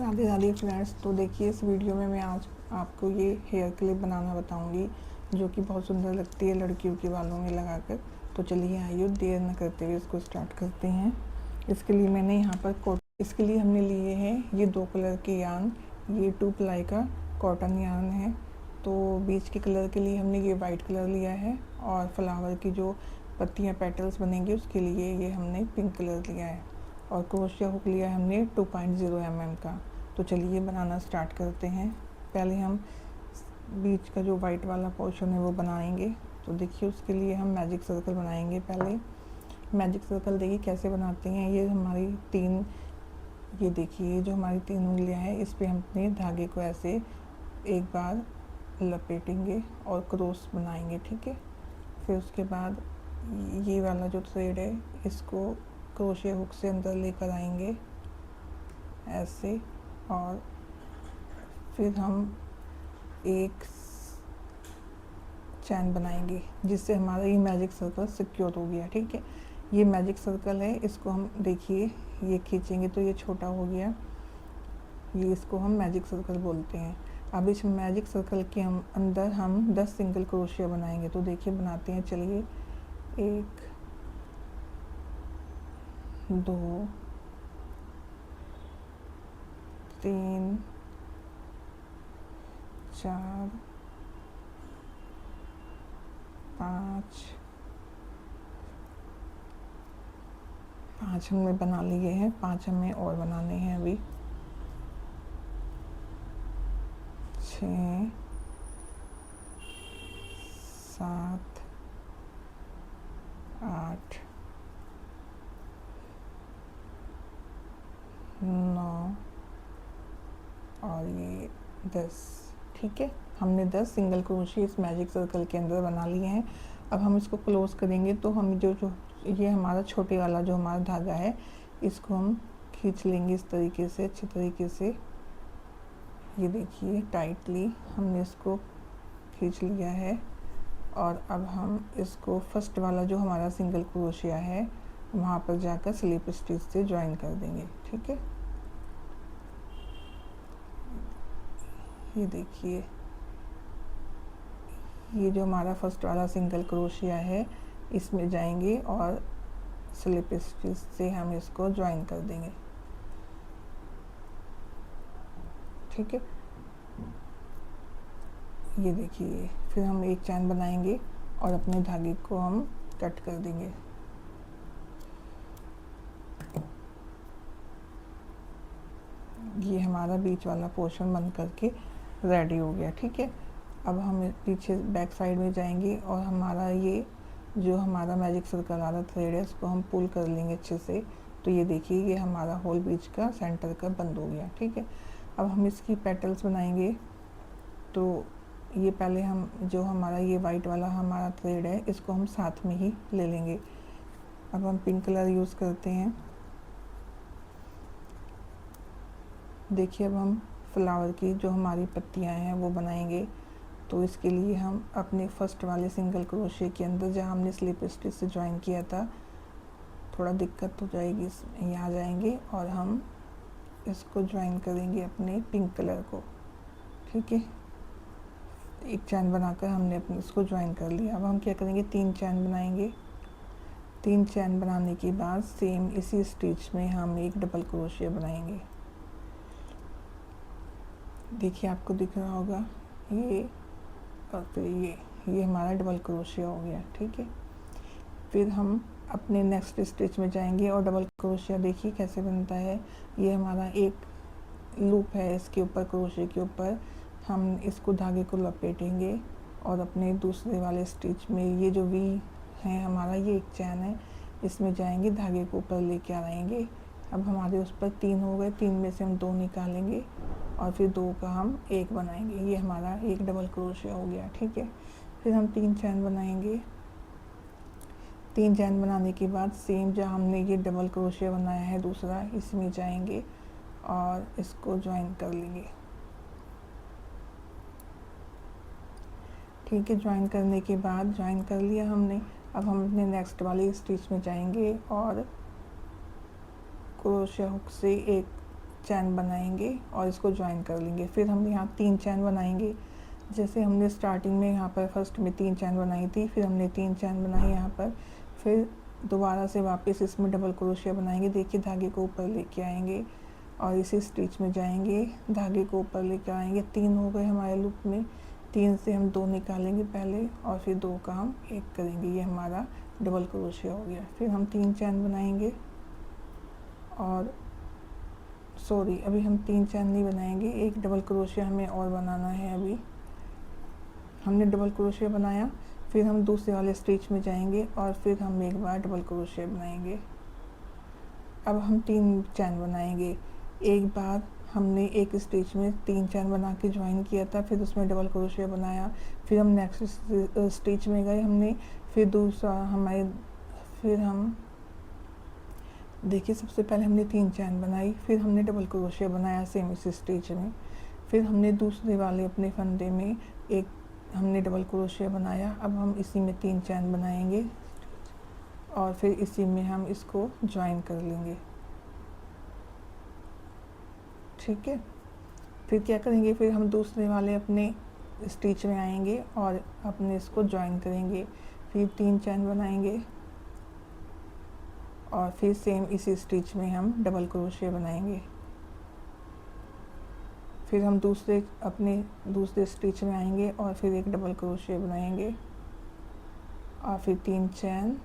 Radhe Radhe friends. तो देखिए, इस वीडियो में मैं आज आपको ये हेयर क्लिप बनाना बताऊंगी जो कि बहुत सुंदर लगती है लड़कियों के बालों में लगाकर। तो चलिए आइए देर न करते हुए इसको स्टार्ट करते हैं। इसके लिए मैंने यहाँ पर इसके लिए हमने लिए हैं ये 2 कलर के यार्न। ये 2 प्लाई का कॉटन यार्न है। तो बीच के कलर के लिए हमने ये वाइट कलर लिया है और फ्लावर की जो पत्तियाँ पेटल्स बनेंगी उसके लिए ये हमने पिंक कलर लिया है। और क्रोशिया हुक लिया है हमने 2.0 mm का। तो चलिए बनाना स्टार्ट करते हैं। पहले हम बीच का जो वाइट वाला पोर्शन है वो बनाएंगे। तो देखिए, उसके लिए हम मैजिक सर्कल बनाएंगे। पहले मैजिक सर्कल देखिए कैसे बनाते हैं। ये हमारी ये देखिए जो हमारी 3 उंगलियां हैं, इस पे हम अपने धागे को ऐसे एक बार लपेटेंगे और क्रॉस बनाएंगे, ठीक है। फिर उसके बाद ये वाला जो थ्रेड है इसको क्रोशिया हुक से अंदर लेकर आएंगे ऐसे, और फिर हम एक चैन बनाएंगे जिससे हमारा ये मैजिक सर्कल सिक्योर हो गया, ठीक है। ये मैजिक सर्कल है, इसको हम देखिए ये खींचेंगे तो ये छोटा हो गया। ये इसको हम मैजिक सर्कल बोलते हैं। अब इस मैजिक सर्कल के अंदर हम 10 सिंगल क्रोशिया बनाएंगे। तो देखिए बनाते हैं, चलिए। 1 2 3 4 5 हमने बना लिए हैं। 5 हमें और बनाने हैं अभी। 6 7 8 9 और ये 10, ठीक है। हमने 10 सिंगल क्रोशिया इस मैजिक सर्कल के अंदर बना लिए हैं। अब हम इसको क्लोज करेंगे तो हम जो ये हमारा छोटे वाला जो हमारा धागा है इसको हम खींच लेंगे इस तरीके से, अच्छी तरीके से। ये देखिए टाइटली हमने इसको खींच लिया है। और अब हम इसको फर्स्ट वाला जो हमारा सिंगल क्रोशिया है वहाँ पर जाकर स्लिप स्टिच से ज्वाइन कर देंगे, ठीक है। ये देखिए, ये जो हमारा फर्स्ट वाला सिंगल क्रोशिया है इसमें जाएंगे और स्लिप स्टिच से हम इसको ज्वाइन कर देंगे, ठीक है। ये देखिए, फिर हम एक चैन बनाएंगे और अपने धागे को हम कट कर देंगे। ये हमारा बीच वाला पोर्शन बन करके रेडी हो गया, ठीक है। अब हम पीछे बैक साइड में जाएंगे और हमारा ये जो हमारा मैजिक सर्कल वाला थ्रेड है उसको हम पुल कर लेंगे अच्छे से। तो ये देखिए ये हमारा होल बीच का सेंटर का बंद हो गया, ठीक है। अब हम इसकी पेटल्स बनाएंगे। तो ये पहले हम जो हमारा ये वाइट वाला हमारा थ्रेड है इसको हम साथ में ही ले लेंगे। अब हम पिंक कलर यूज़ करते हैं। देखिए, अब हम फ्लावर की जो हमारी पत्तियां हैं वो बनाएंगे। तो इसके लिए हम अपने फर्स्ट वाले सिंगल क्रोशिया के अंदर जहाँ हमने स्लिप स्टिच से ज्वाइन किया था, थोड़ा दिक्कत हो जाएगी, यहाँ जाएंगे और हम इसको ज्वाइन करेंगे अपने पिंक कलर को, ठीक है। एक चैन बनाकर हमने अपने इसको ज्वाइन कर लिया। अब हम क्या करेंगे, 3 चैन बनाएंगे। 3 चैन बनाने के बाद सेम इसी स्टिच में हम एक डबल क्रोशिया बनाएंगे। देखिए आपको दिख रहा होगा ये, और फिर ये हमारा डबल क्रोशिया हो गया, ठीक है। फिर हम अपने नेक्स्ट स्टिच में जाएंगे और डबल क्रोशिया देखिए कैसे बनता है। ये हमारा एक लूप है, इसके ऊपर क्रोशिया के ऊपर हम इसको धागे को लपेटेंगे और अपने दूसरे वाले स्टिच में ये जो वी है हमारा, ये एक चैन है, इसमें जाएंगे, धागे को ऊपर लेके आएंगे। अब हमारे उस पर 3 हो गए, 3 में से हम 2 निकालेंगे और फिर 2 का हम 1 बनाएंगे। ये हमारा एक डबल क्रोशिया हो गया, ठीक है। फिर हम 3 चैन बनाएंगे। 3 चैन बनाने के बाद सेम जहाँ हमने ये डबल क्रोशिया बनाया है दूसरा, इसमें जाएंगे और इसको ज्वाइन कर लेंगे, ठीक है। ज्वाइन करने के बाद ज्वाइन कर लिया हमने। अब हम अपने नेक्स्ट वाले स्टिच में जाएंगे और क्रोशिया हुक से एक चैन बनाएंगे और इसको ज्वाइन कर लेंगे। फिर हम यहाँ 3 चैन बनाएंगे। जैसे हमने स्टार्टिंग में यहाँ पर फर्स्ट में 3 चैन बनाई थी, फिर हमने 3 चैन बनाई यहाँ पर, फिर दोबारा से वापस इसमें डबल क्रोशिया बनाएंगे। देखिए धागे को ऊपर लेके आएंगे और इसी स्टिच में जाएंगे, धागे को ऊपर लेके आएंगे। 3 हो गए हमारे लूप में, 3 से हम 2 निकालेंगे पहले और फिर 2 का हम 1 करेंगे। ये हमारा डबल क्रोशिया हो गया। फिर हम 3 चैन बनाएंगे और सॉरी अभी हम 3 चैन नहीं बनाएंगे, एक डबल क्रोशिया हमें और बनाना है। अभी हमने डबल क्रोशिया बनाया, फिर हम दूसरे वाले स्टिच में जाएंगे और फिर हम एक बार डबल क्रोशिया बनाएंगे। अब हम 3 चैन बनाएंगे। एक बार हमने एक स्टिच में 3 चैन बना के ज्वाइन किया था, फिर उसमें डबल क्रोशिया बनाया, फिर हम नेक्स्ट स्टिच में गए हमने, फिर दूसरा हमारे, फिर हम देखिए सबसे पहले हमने 3 चैन बनाई, फिर हमने डबल क्रोशिया बनाया सेम इस स्टिच में, फिर हमने दूसरे वाले अपने फंदे में एक हमने डबल क्रोशिया बनाया। अब हम इसी में 3 चैन बनाएंगे और फिर इसी में हम इसको ज्वाइन कर लेंगे। ठीक है, फिर क्या करेंगे, फिर हम दूसरे वाले अपने स्टिच में आएंगे और अपने इसको ज्वाइन करेंगे, फिर 3 चैन बनाएंगे और फिर सेम इसी स्टिच में हम डबल क्रोशिया बनाएंगे। फिर हम दूसरे स्टिच में आएंगे और फिर एक डबल क्रोशिया बनाएंगे और फिर 3 चैन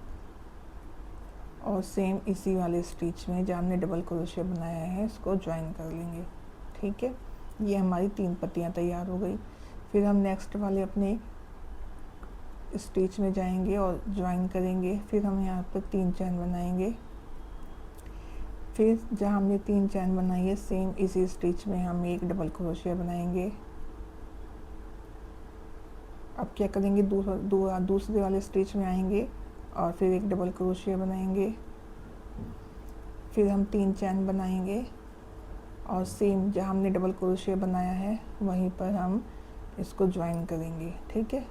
और सेम इसी वाले स्टिच में जहाँ हमने डबल क्रोशिया बनाया है इसको ज्वाइन कर लेंगे। ठीक है, ये हमारी 3 पत्तियाँ तैयार हो गई। फिर हम नेक्स्ट वाले अपने स्टिच में जाएंगे और ज्वाइन करेंगे। फिर हम यहाँ पर 3 चैन बनाएंगे, फिर जहाँ हमने 3 चैन बनाई है सेम इसी स्टिच में हम एक डबल क्रोशिया बनाएंगे। अब क्या करेंगे, दूसरे वाले स्टिच में आएंगे और फिर एक डबल क्रोशिया बनाएंगे, फिर हम 3 चैन बनाएंगे और सेम जहाँ हमने डबल क्रोशिया बनाया है वहीं पर हम इसको ज्वाइन करेंगे। ठीक है,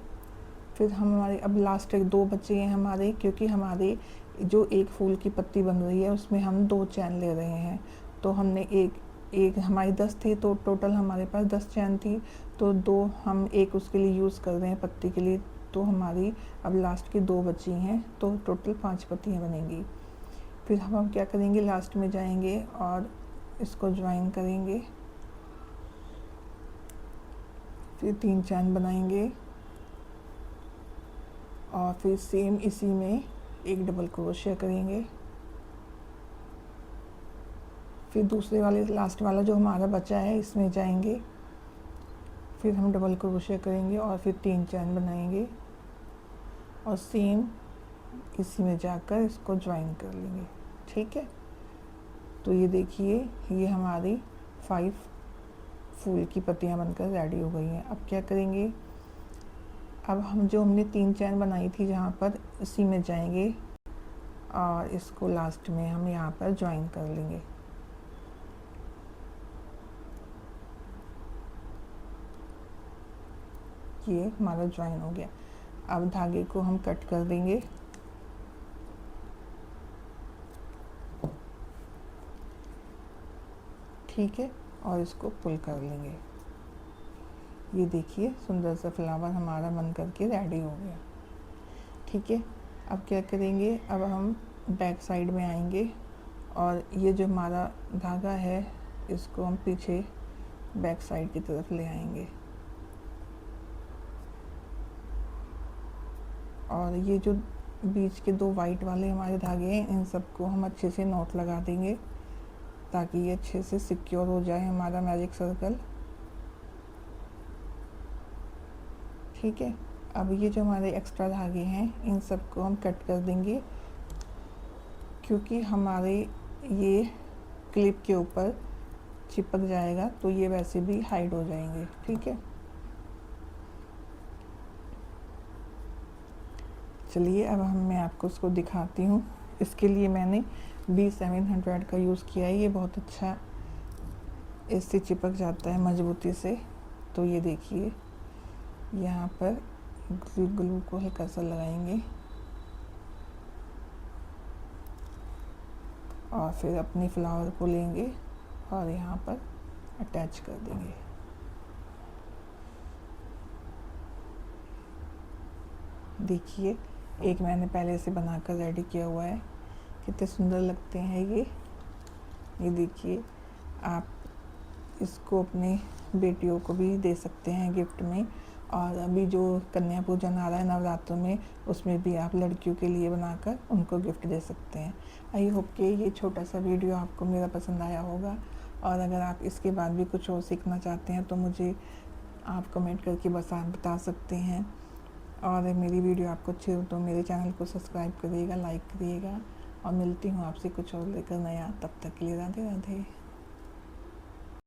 फिर हमारे अब लास्ट एक 2 बचे हैं हमारे, क्योंकि हमारे जो एक फूल की पत्ती बन रही है उसमें हम 2 चैन ले रहे हैं। तो हमने एक हमारी 10 थी, तो टोटल हमारे पास 10 चैन थी, तो 2 हम एक उसके लिए यूज़ कर रहे हैं पत्ती के लिए, तो हमारी अब लास्ट की 2 बची हैं, तो टोटल 5 पत्तियाँ बनेंगी। फिर हम क्या करेंगे, लास्ट में जाएंगे और इसको ज्वाइन करेंगे, फिर 3 चैन बनाएंगे और फिर सेम इसी में एक डबल क्रोशिया करेंगे। फिर दूसरे वाले लास्ट वाला जो हमारा बचा है इसमें जाएंगे, फिर हम डबल क्रोशिया करेंगे और फिर 3 चैन बनाएंगे और सेम इसी में जाकर इसको ज्वाइन कर लेंगे। ठीक है, तो ये देखिए ये हमारी 5 फूल की पत्तियां बनकर रेडी हो गई हैं। अब क्या करेंगे, अब हमने 3 चैन बनाई थी जहाँ पर, इसी में जाएंगे और इसको लास्ट में हम यहाँ पर ज्वाइन कर लेंगे। ये हमारा ज्वाइन हो गया। अब धागे को हम कट कर देंगे, ठीक है, और इसको पुल कर लेंगे। ये देखिए सुंदर सा फ्लावर हमारा बन करके रेडी हो गया। ठीक है, अब क्या करेंगे, अब हम बैक साइड में आएंगे और ये जो हमारा धागा है इसको हम पीछे बैक साइड की तरफ ले आएंगे और ये जो बीच के 2 वाइट वाले हमारे धागे हैं इन सबको हम अच्छे से नॉट लगा देंगे ताकि ये अच्छे से सिक्योर हो जाए हमारा मैजिक सर्कल। ठीक है, अब ये जो हमारे एक्स्ट्रा धागे हैं इन सबको हम कट कर देंगे, क्योंकि हमारे ये क्लिप के ऊपर चिपक जाएगा तो ये वैसे भी हाइड हो जाएंगे। ठीक है, चलिए अब मैं आपको उसको दिखाती हूँ। इसके लिए मैंने B700 का यूज़ किया है, ये बहुत अच्छा इससे चिपक जाता है मजबूती से। तो ये देखिए यहाँ पर ग्लू को हल्का सा लगाएंगे और फिर अपनी फ्लावर को लेंगे और यहाँ पर अटैच कर देंगे। देखिए एक मैंने पहले से बनाकर रेडी किया हुआ है, कितने सुंदर लगते हैं ये देखिए। आप इसको अपने बेटियों को भी दे सकते हैं गिफ्ट में, और अभी जो कन्या पूजन आ रहा है नवरात्रों में, उसमें भी आप लड़कियों के लिए बनाकर उनको गिफ्ट दे सकते हैं। आई होप कि ये छोटा सा वीडियो आपको मेरा पसंद आया होगा, और अगर आप इसके बाद भी कुछ और सीखना चाहते हैं तो मुझे आप कमेंट करके बता सकते हैं। और मेरी वीडियो आपको अच्छी हो तो मेरे चैनल को सब्सक्राइब करिएगा, लाइक करिएगा, और मिलती हूँ आपसे कुछ और लेकर नया। तब तक के लिए राधे राधे।